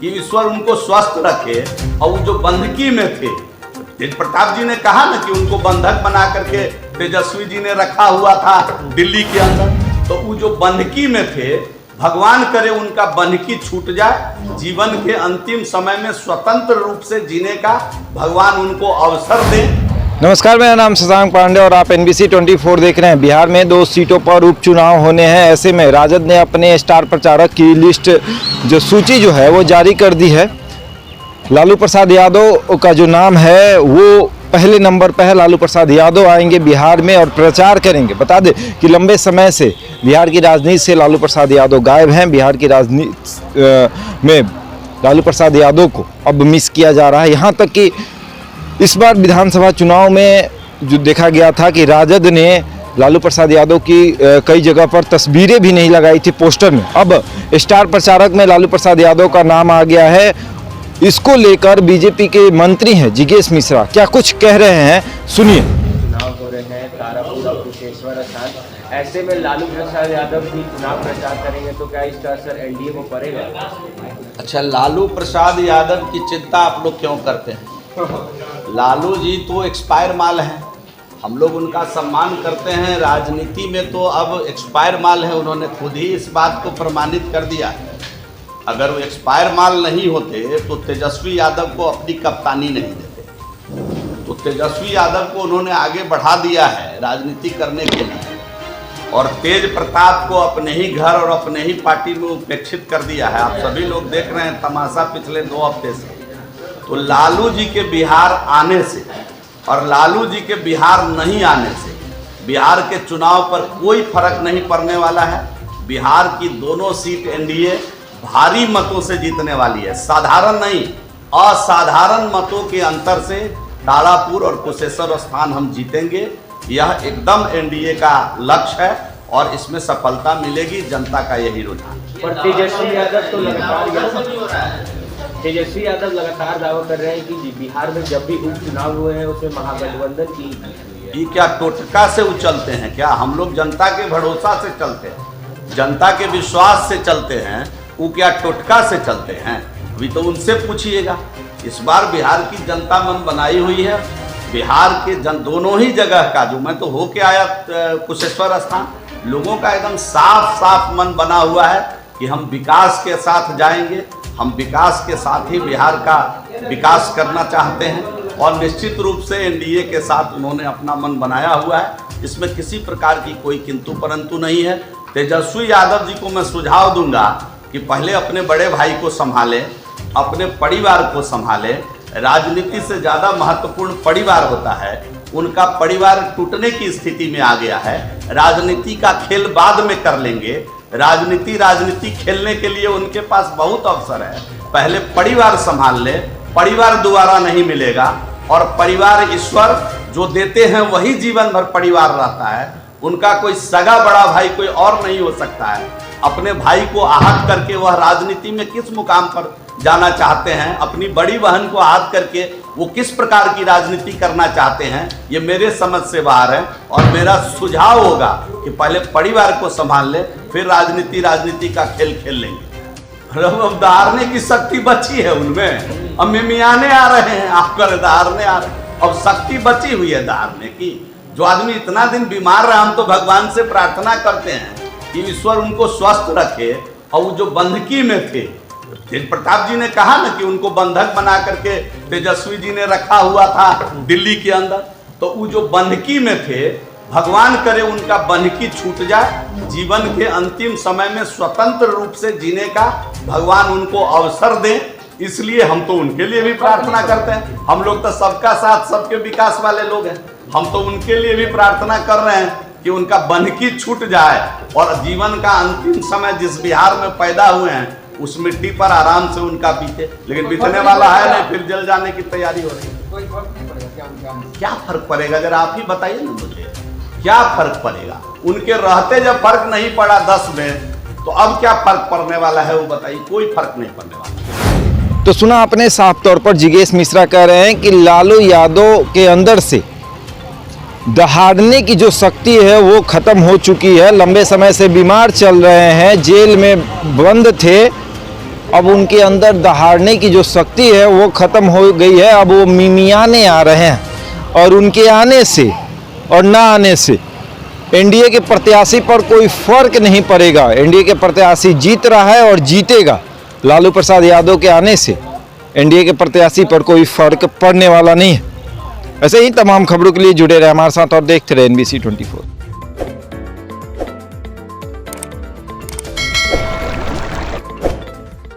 कि ईश्वर उनको स्वस्थ रखे। और वो जो बंधकी में थे, तेज प्रताप जी ने कहा ना कि उनको बंधक बना करके तेजस्वी जी ने रखा हुआ था दिल्ली के अंदर, तो वो जो बंधकी में थे, भगवान करे उनका बंधकी छूट जाए, जीवन के अंतिम समय में स्वतंत्र रूप से जीने का भगवान उनको अवसर दें। नमस्कार, मेरा नाम शशांक पांडे और आप NBC 24 देख रहे हैं। बिहार में 2 सीटों पर उपचुनाव होने हैं। ऐसे में राजद ने अपने स्टार प्रचारक की लिस्ट जो सूची जो है वो जारी कर दी है। लालू प्रसाद यादव का जो नाम है वो पहले नंबर पर है। लालू प्रसाद यादव आएंगे बिहार में और प्रचार करेंगे। बता दें कि लंबे समय से बिहार की राजनीति से लालू प्रसाद यादव गायब हैं। बिहार की राजनीति में लालू प्रसाद यादव को अब मिस किया जा रहा है। यहाँ तक कि इस बार विधानसभा चुनाव में जो देखा गया था कि राजद ने लालू प्रसाद यादव की कई जगह पर तस्वीरें भी नहीं लगाई थी पोस्टर में। अब स्टार प्रचारक में लालू प्रसाद यादव का नाम आ गया है। इसको लेकर बीजेपी के मंत्री हैं जिगेश मिश्रा, क्या कुछ कह रहे हैं, सुनिए। चुनाव हो रहे हैं, तारापुर और कुशेश्वर स्थान, ऐसे में लालू प्रसाद यादव भी चुनाव प्रचार करेंगे तो क्या इसका असर एनडीए को पड़ेगा? अच्छा, लालू प्रसाद यादव की चिंता आप लोग क्यों करते हैं? लालू जी तो एक्सपायर माल हैं, हम लोग उनका सम्मान करते हैं। राजनीति में तो अब एक्सपायर माल है, उन्होंने खुद ही इस बात को प्रमाणित कर दिया है। अगर वो एक्सपायर माल नहीं होते तो तेजस्वी यादव को अपनी कप्तानी नहीं देते। तो तेजस्वी यादव को उन्होंने आगे बढ़ा दिया है राजनीति करने के लिए, और तेज प्रताप को अपने ही घर और अपने ही पार्टी में उपेक्षित कर दिया है। आप सभी लोग देख रहे हैं तमाशा पिछले 2 हफ्ते से। तो लालू जी के बिहार आने से और लालू जी के बिहार नहीं आने से बिहार के चुनाव पर कोई फर्क नहीं पड़ने वाला है। बिहार की दोनों सीट एनडीए भारी मतों से जीतने वाली है, साधारण नहीं, असाधारण मतों के अंतर से तारापुर और कुशेश्वर स्थान हम जीतेंगे। यह एकदम एनडीए का लक्ष्य है और इसमें सफलता मिलेगी, जनता का यही रुझान। पर तेजस्वी यादव लगातार दावा कर रहे हैं कि बिहार में जब भी उपचुनाव हुए हैं उसमें महागठबंधन की। ये क्या टोटका से उछलते हैं क्या? हम लोग जनता के भरोसा से चलते हैं, जनता के विश्वास से चलते हैं। वो क्या टोटका से चलते हैं? अभी तो उनसे पूछिएगा। इस बार बिहार की जनता मन बनाई हुई है। बिहार के दोनों ही जगह का, जो मैं तो होके आया कुशेश्वर स्थान, लोगों का एकदम साफ साफ मन बना हुआ है कि हम विकास के साथ जाएंगे, हम विकास के साथ ही बिहार का विकास करना चाहते हैं। और निश्चित रूप से एनडीए के साथ उन्होंने अपना मन बनाया हुआ है। इसमें किसी प्रकार की कोई किंतु परंतु नहीं है। तेजस्वी यादव जी को मैं सुझाव दूंगा कि पहले अपने बड़े भाई को संभालें, अपने परिवार को संभालें। राजनीति से ज़्यादा महत्वपूर्ण परिवार होता है। उनका परिवार टूटने की स्थिति में आ गया है। राजनीति का खेल बाद में कर लेंगे। राजनीति खेलने के लिए उनके पास बहुत अवसर है। पहले परिवार संभाल ले, परिवार दोबारा नहीं मिलेगा। और परिवार ईश्वर जो देते हैं वही जीवन भर परिवार रहता है। उनका कोई सगा बड़ा भाई कोई और नहीं हो सकता है। अपने भाई को आहत करके वह राजनीति में किस मुकाम पर जाना चाहते हैं, अपनी बड़ी बहन को आहत करके वो किस प्रकार की राजनीति करना चाहते हैं, ये मेरे समझ से बाहर है। और मेरा सुझाव होगा कि पहले परिवार को संभाल ले, फिर राजनीति का खेल खेल लेंगे। अब दहाड़ने की शक्ति बची है उनमें, अब मिमियाने आ रहे हैं, आपका दहाड़ने आ रहे हैं। अब शक्ति बची हुई है दहाड़ने की। जो आदमी इतना दिन बीमार रहा, हम तो भगवान से प्रार्थना करते हैं कि ईश्वर उनको स्वस्थ रखे। और वो जो बंधकी में थे, तेज प्रताप जी ने कहा ना कि उनको बंधक बना करके तेजस्वी जी ने रखा हुआ था दिल्ली के अंदर, तो वो जो बंधकी में थे, भगवान करे उनका बंधकी छूट जाए, जीवन के अंतिम समय में स्वतंत्र रूप से जीने का भगवान उनको अवसर दें। इसलिए हम तो उनके लिए भी प्रार्थना करते हैं। हम लोग तो सबका साथ सबके विकास वाले लोग हैं। हम तो उनके लिए भी प्रार्थना कर रहे हैं कि उनका बंधकी छूट जाए और जीवन का अंतिम समय जिस बिहार में पैदा हुए हैं उस मिट्टी पर आराम से उनका बीते। लेकिन बीतने वाला है नहीं, फिर जल जाने की तैयारी हो रही है। क्या फर्क पड़ेगा जरा आप ही बताइए ना मुझे, क्या फर्क पड़ेगा? उनके रहते जब फर्क नहीं पड़ा 10 में, तो अब क्या फर्क पड़ने वाला है वो बताइए। कोई फर्क नहीं पड़ने वाला। तो सुना आपने, साफ तौर पर जिगेश मिश्रा कह रहे हैं कि लालू यादव के अंदर से दहाड़ने की जो शक्ति है वो खत्म हो चुकी है। लंबे समय से बीमार चल रहे हैं, जेल में बंद थे, अब उनके अंदर दहाड़ने की जो शक्ति है वो ख़त्म हो गई है। अब वो मिमियाने आ रहे हैं और उनके आने से और ना आने से एनडीए के प्रत्याशी पर कोई फर्क नहीं पड़ेगा। एनडीए के प्रत्याशी जीत रहा है और जीतेगा। लालू प्रसाद यादव के आने से एनडीए के प्रत्याशी पर कोई फर्क पड़ने वाला नहीं है। ऐसे ही तमाम खबरों के लिए जुड़े रहे हमारे साथ और देखते रहे NBC 24।